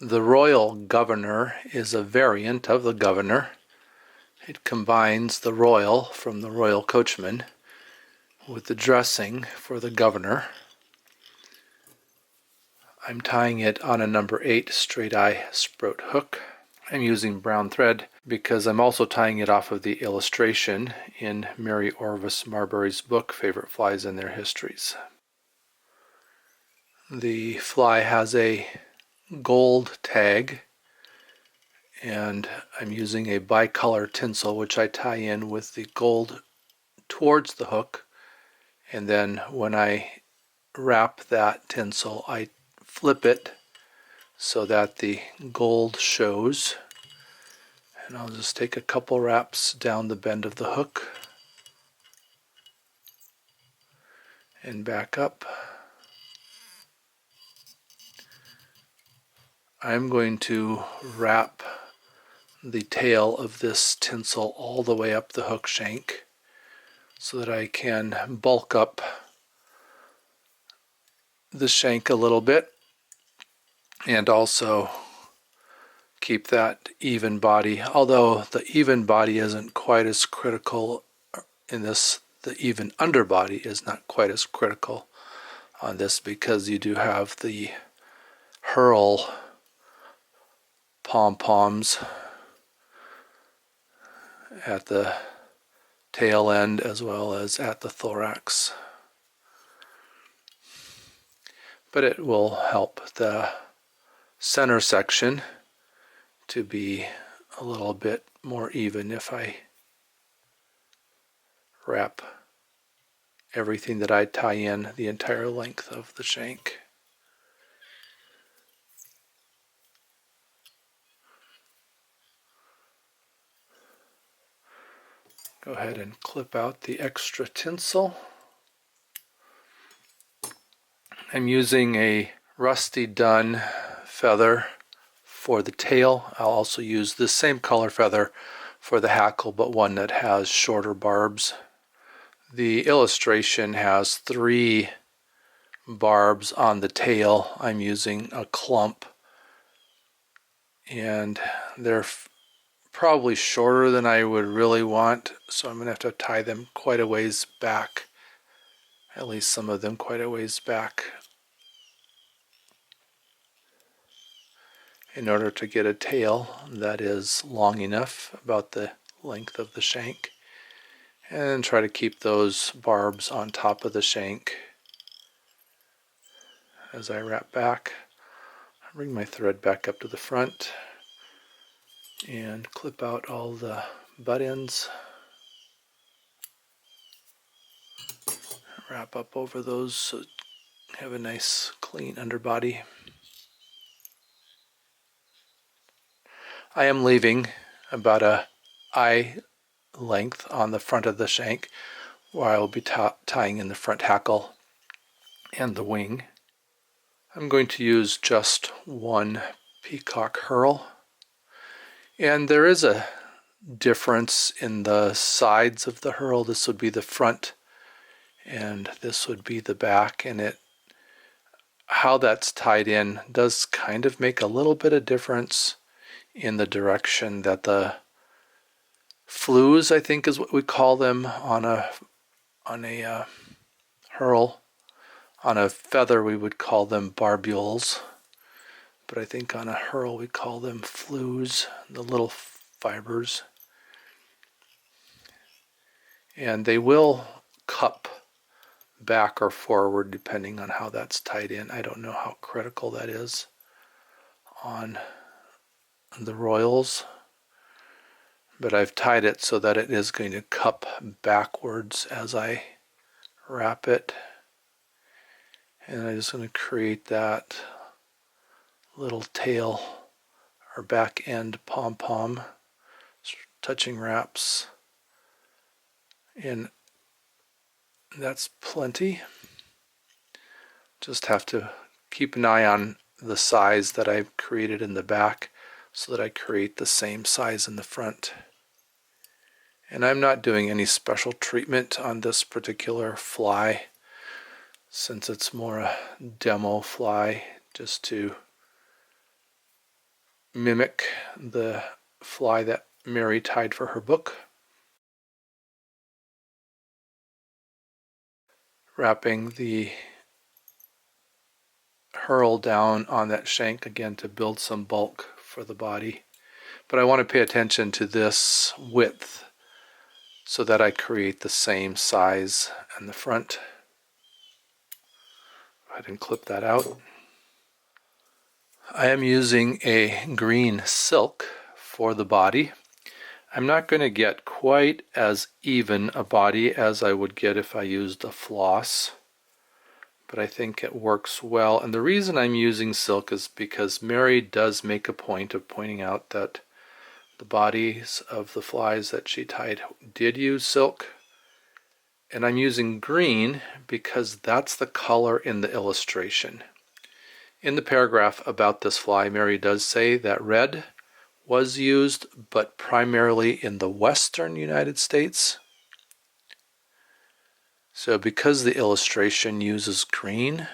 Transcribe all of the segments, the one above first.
The Royal Governor is a variant of the Governor. It combines the royal from the Royal Coachman with the dressing for the Governor. I'm tying it on a number 8 straight-eye sproat hook. I'm using brown thread because I'm also tying it off of the illustration in Mary Orvis Marbury's book, Favorite Flies and Their Histories. The fly has a gold tag, and I'm using a bicolor tinsel which I tie in with the gold towards the hook, and then when I wrap that tinsel I flip it so that the gold shows, and I'll just take a couple wraps down the bend of the hook and back up. I'm going to wrap the tail of this tinsel all the way up the hook shank so that I can bulk up the shank a little bit and also keep that even body, although the even body isn't quite as critical in this. The even underbody is not quite as critical on this because you do have the herl pom-poms at the tail end as well as at the thorax. But it will help the center section to be a little bit more even if I wrap everything that I tie in the entire length of the shank. Go ahead and clip out the extra tinsel. I'm using a rusty dun feather for the tail. I'll also use the same color feather for the hackle, but one that has shorter barbs. The illustration has 3 barbs on the tail. I'm using a clump, and they're probably shorter than I would really want, so I'm going to have to tie them quite a ways back, at least some of them quite a ways back, in order to get a tail that is long enough, about the length of the shank, and try to keep those barbs on top of the shank as I wrap back. I bring my thread back up to the front and clip out all the butt ends. Wrap up over those so have a nice clean underbody. I am leaving about a eye length on the front of the shank where I will be tying in the front hackle and the wing. I'm going to use just one Peacock herl, and there is a difference in the sides of the herl. This would be the front and this would be the back, and how that's tied in does kind of make a little bit of difference in the direction that the flues, I think is what we call them on a herl. On a feather we would call them barbules, but I think on a herl we call them flues, the little fibers. And they will cup back or forward depending on how that's tied in. I don't know how critical that is on the royals, but I've tied it so that it is going to cup backwards as I wrap it. And I'm just going to create that little tail or back end pom-pom, touching wraps, and that's plenty. Just have to keep an eye on the size that I've created in the back so that I create the same size in the front. And I'm not doing any special treatment on this particular fly since it's more a demo fly, just to mimic the fly that Mary tied for her book. Wrapping the herl down on that shank again to build some bulk for the body. But I want to pay attention to this width so that I create the same size in the front. Go ahead and clip that out. I am using a green silk for the body. I'm not going to get quite as even a body as I would get if I used a floss, but I think it works well. And the reason I'm using silk is because Mary does make a point of pointing out that the bodies of the flies that she tied did use silk. And I'm using green because that's the color in the illustration. In the paragraph about this fly, Mary does say that red was used, but primarily in the western United States. So because the illustration uses green,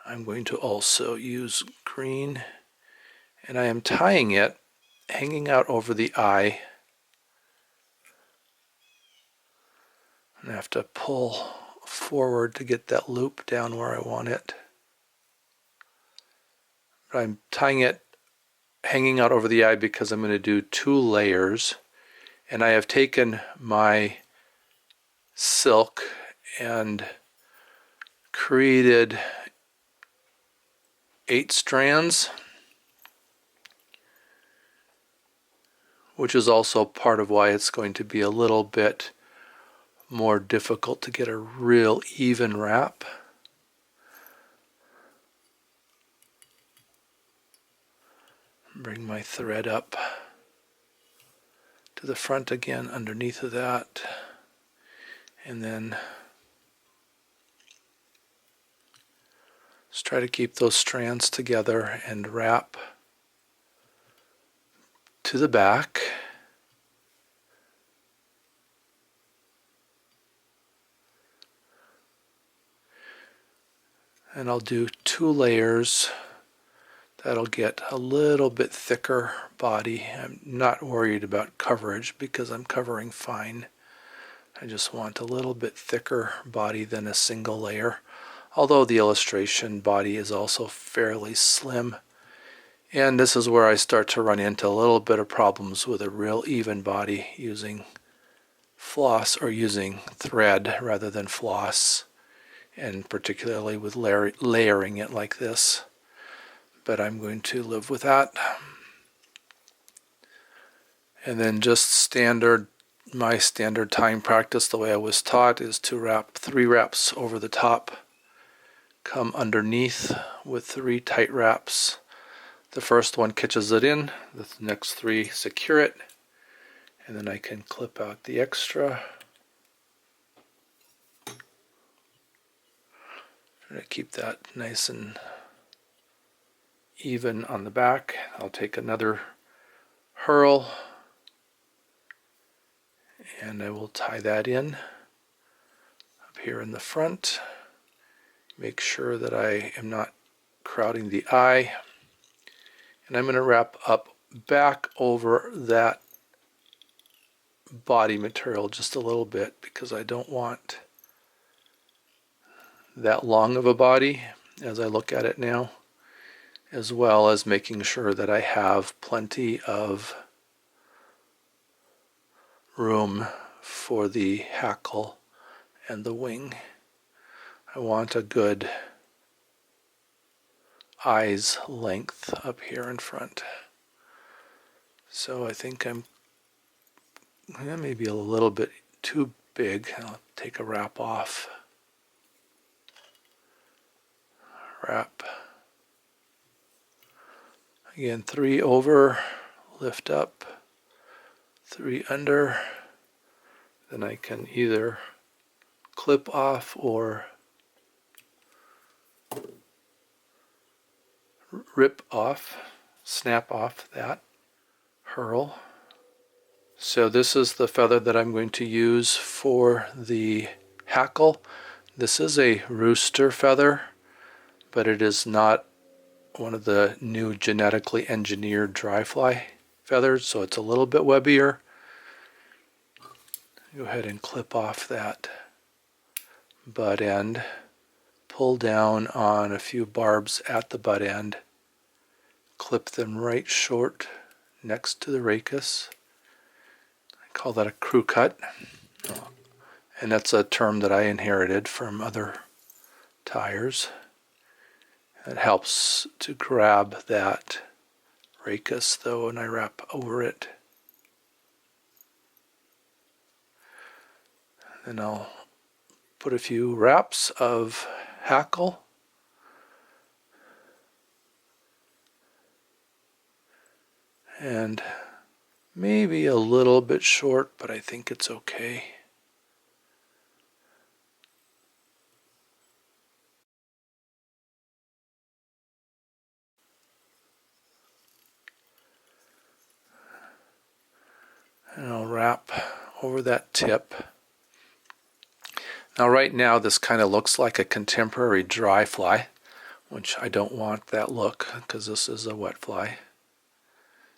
I'm going to also use green, and I am tying it hanging out over the eye. I have to pull forward to get that loop down where I want it. But I'm tying it hanging out over the eye because I'm going to do 2 layers, and I have taken my silk and created 8 strands, which is also part of why it's going to be a little bit more difficult to get a real even wrap. Bring my thread up to the front again underneath of that, and then just try to keep those strands together and wrap to the back. And I'll do 2 layers. That'll get a little bit thicker body. I'm not worried about coverage because I'm covering fine. I just want a little bit thicker body than a single layer, although the illustration body is also fairly slim. And this is where I start to run into a little bit of problems with a real even body using floss or using thread rather than floss, and particularly with layering it like this. But I'm going to live with that. And then just my standard time practice, the way I was taught, is to wrap 3 wraps over the top, come underneath with 3 tight wraps. The first one catches it in, the next 3 secure it, and then I can clip out the extra. Try to keep that nice and even on the back. I'll take another herl and I will tie that in up here in the front. Make sure that I am not crowding the eye. And I'm going to wrap up back over that body material just a little bit because I don't want that long of a body as I look at it now, as well as making sure that I have plenty of room for the hackle and the wing. I want a good eye's length up here in front. So I think I'm maybe a little bit too big. I'll take a wrap off. Wrap. Again, 3 over, lift up, 3 under. Then I can either clip off or rip off, snap off that herl. So this is the feather that I'm going to use for the hackle. This is a rooster feather, but it is not one of the new genetically engineered dry fly feathers, so it's a little bit webbier. Go ahead and clip off that butt end. Pull down on a few barbs at the butt end. Clip them right short next to the rachis. I call that a crew cut. And that's a term that I inherited from other tyers. It helps to grab that rachis though, and I wrap over it. Then I'll put a few wraps of Hackle. And maybe a little bit short, but I think it's okay. And I'll wrap over that tip. Now right now this kind of looks like a contemporary dry fly, which I don't want that look because this is a wet fly.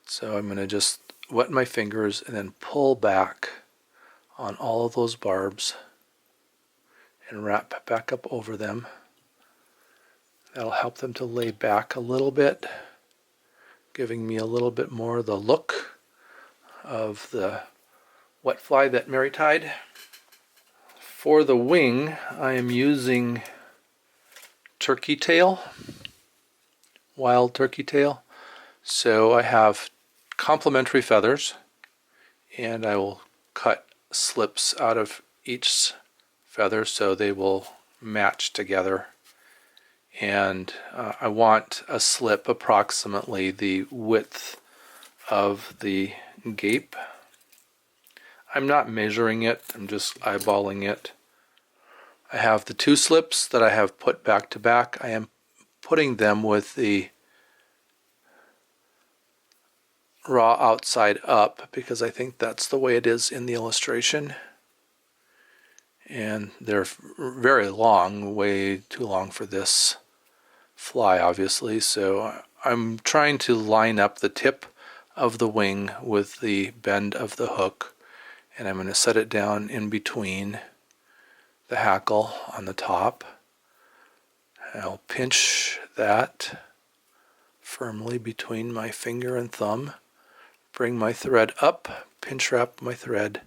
So I'm going to just wet my fingers and then pull back on all of those barbs and wrap back up over them. That'll help them to lay back a little bit, giving me a little bit more of the look of the wet fly that Mary tied. For the wing, I am using turkey tail, wild turkey tail. So I have complementary feathers, and I will cut slips out of each feather so they will match together. And I want a slip approximately the width of the gape. I'm not measuring it, I'm just eyeballing it. I have the two slips that I have put back to back. I am putting them with the raw outside up because I think that's the way it is in the illustration. And they're very long, way too long for this fly obviously, so I'm trying to line up the tip of the wing with the bend of the hook, and I'm going to set it down in between the hackle on the top. I'll pinch that firmly between my finger and thumb, bring my thread up, pinch wrap my thread,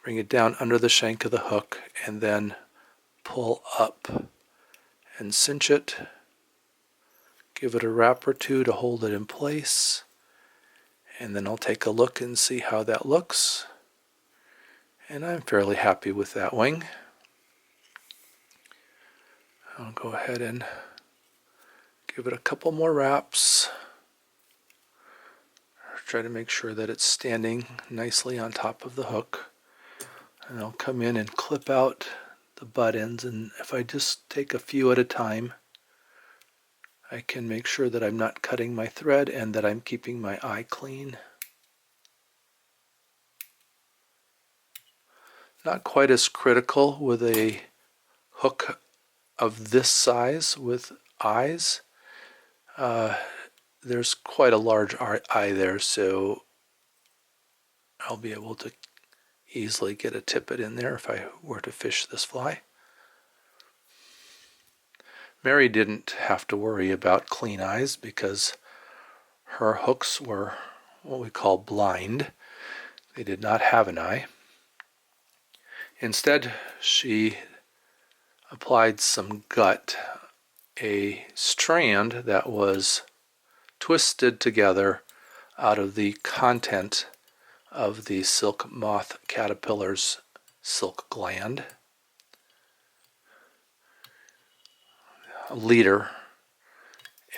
bring it down under the shank of the hook, and then pull up and cinch it. Give it a wrap or two to hold it in place, and then I'll take a look and see how that looks. And I'm fairly happy with that wing. I'll go ahead and give it a couple more wraps. Try to make sure that it's standing nicely on top of the hook. And I'll come in and clip out the butt ends, and if I just take a few at a time, I can make sure that I'm not cutting my thread and that I'm keeping my eye clean. Not quite as critical with a hook of this size with eyes. There's quite a large eye there, so I'll be able to easily get a tippet in there if I were to fish this fly. Mary didn't have to worry about clean eyes because her hooks were what we call blind. They did not have an eye. Instead, she applied some gut, a strand that was twisted together out of the content of the silk moth caterpillar's silk gland. A leader,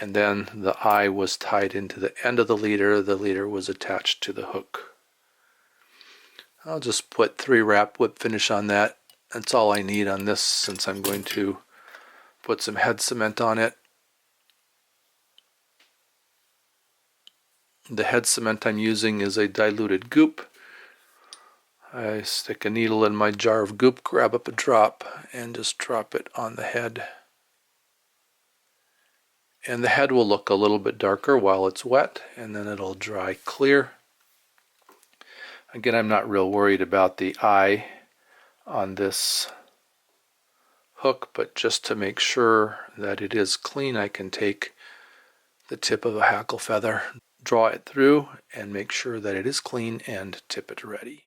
and then the eye was tied into the end of the leader. The leader was attached to the hook. I'll just put 3 wrap whip finish on that. That's all I need on this since I'm going to put some head cement on it. The head cement I'm using is a diluted Goop. I stick a needle in my jar of Goop, grab up a drop, and just drop it on the head. And the head will look a little bit darker while it's wet, and then it'll dry clear. Again, I'm not real worried about the eye on this hook, but just to make sure that it is clean, I can take the tip of a hackle feather, draw it through, and make sure that it is clean and tip it ready.